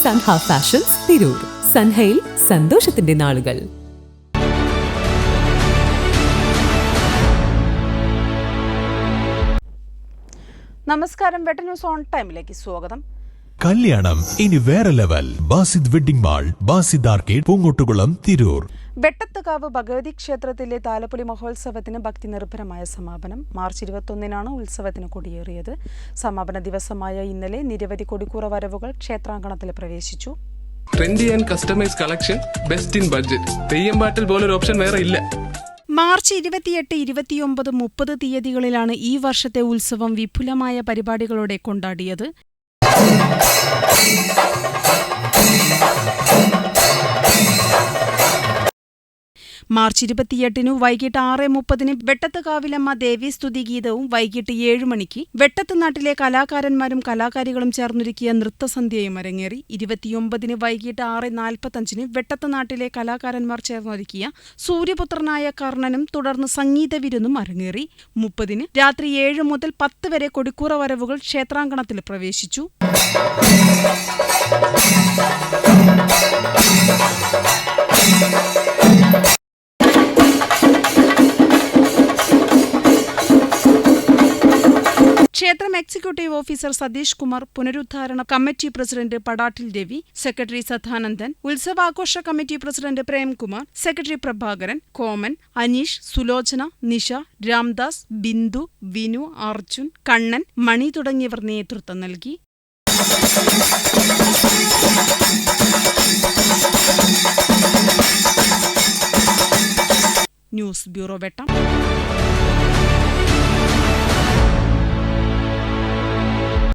Sanha fashions Tirur. സൻഹയിൽ സന്തോഷത്തിന്റെ നാളുകൾ. നമസ്കാരം. വെട്ട ന്യൂസ് ഓൺ ടൈമിലേക്ക് സ്വാഗതം. കല്യാണം ഇനി വേറെ level. Basid wedding mall, Basid arcade, Poongottukulam, Tirur. Vettathukavu Bhagavathi ക്ഷേത്രത്തിലെ താലപ്പൊലി മഹോത്സവത്തിന് ഭക്തി നിർഭരമായ സമാപനം. മാർച്ച് 21-നാണ് ഉത്സവത്തിന് കൊടിയേറിയത്. സമാപന ദിവസമായ ഇന്നലെ നിരവധി കൊടിക്കൂറ വരവുകൾ ക്ഷേത്രാങ്കണത്തിൽ പ്രവേശിച്ചു. Trendy and customise collection, best in budget. Theyyam പാട്ടിൽ പോലൊരു ഓപ്ഷൻ വേറെ ഇല്ല. മാർച്ച് 28, 29, 30 തീയതികളിലാണ് ഈ വർഷത്തെ ഉത്സവം വിപുലമായ പരിപാടികളോടെ കൊണ്ടാടിയത്. മാർച്ച് 28 വൈകിട്ട് 6:30 വെട്ടത്തുകാവിലമ്മ ദേവീസ്തുതി ഗീതവും വൈകിട്ട് 7 മണിക്ക് വെട്ടത്ത് നാട്ടിലെ കലാകാരന്മാരും കലാകാരികളും ചേർന്നൊരുക്കിയ നൃത്തസന്ധ്യയും അരങ്ങേറി. 29 വൈകിട്ട് 6:45 വെട്ടത്ത് നാട്ടിലെ കലാകാരന്മാർ ചേർന്നൊരുക്കിയ സൂര്യപുത്രനായ കർണനും തുടർന്ന് സംഗീത വിരുന്നും അരങ്ങേറി. 30 രാത്രി 7 മുതൽ 10 വരെ കൊടിക്കൂറ വരവുകൾ ക്ഷേത്രാങ്കണത്തിൽ പ്രവേശിച്ചു. ക്ഷേത്രം എക്സിക്യൂട്ടീവ് ഓഫീസർ സതീഷ് കുമാർ, പുനരുദ്ധാരണ committee president Padattil Ravi, secretary Sadanandan, ഉത്സവാഘോഷ committee president Premkumar, secretary Prabhakaran, Koman, Aneesh, Sulochana, Nisha, Ramdas, Bindu, Vinu, Arjun, Kannan, Mani തുടങ്ങിയവർ നേതൃത്വം നൽകി. ന്യൂസ് ബ്യൂറോ വെട്ടം.